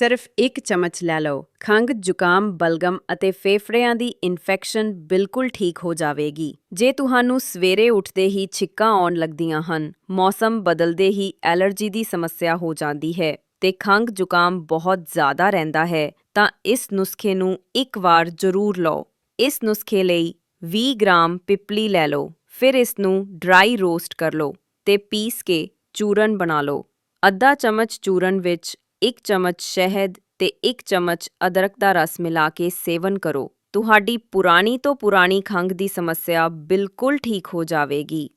ਸਿਰਫ 1 ਚਮਚ ਲੈ ਲਓ। ਖੰਘ, ਜ਼ੁਕਾਮ, ਬਲਗਮ ਅਤੇ ਫੇਫੜਿਆਂ ਦੀ ਇਨਫੈਕਸ਼ਨ ਬਿਲਕੁਲ ਠੀਕ ਹੋ ਜਾਵੇਗੀ। ਜੇ ਤੁਹਾਨੂੰ ਸਵੇਰੇ ਉੱਠਦੇ ਹੀ ਛਿੱਕਾਂ ਆਉਣ ਲੱਗਦੀਆਂ ਹਨ, ਮੌਸਮ ਬਦਲਦੇ ਹੀ ਐਲਰਜੀ ਦੀ ਸਮੱਸਿਆ ਹੋ ਜਾਂਦੀ ਹੈ ਤੇ ਖੰਘ, ਜ਼ੁਕਾਮ ਬਹੁਤ ਜ਼ਿਆਦਾ ਰਹਿੰਦਾ ਹੈ, ਤਾਂ ਇਸ ਨੁਸਖੇ ਨੂੰ ਇੱਕ ਵਾਰ ਜ਼ਰੂਰ ਲਓ। ਇਸ ਨੁਸਖੇ ਲਈ 20 ਗ੍ਰਾਮ ਪਿਪਲੀ ਲੈ ਲਓ। ਫਿਰ ਇਸ ਨੂੰ ਡਰਾਈ ਰੋਸਟ ਕਰ ਲਓ ਤੇ ਪੀਸ ਕੇ ਚੂਰਨ ਬਣਾ ਲਓ। ਅੱਧਾ ਚਮਚ ਚੂਰਨ ਵਿੱਚ 1 ਚਮਚ ਸ਼ਹਿਦ ਤੇ 1 ਚਮਚ ਅਦਰਕ ਦਾ ਰਸ ਮਿਲਾ ਕੇ ਸੇਵਨ ਕਰੋ। ਤੁਹਾਡੀ ਪੁਰਾਣੀ ਤੋਂ ਪੁਰਾਣੀ ਖੰਘ ਦੀ ਸਮੱਸਿਆ ਬਿਲਕੁਲ ਠੀਕ ਹੋ ਜਾਵੇਗੀ।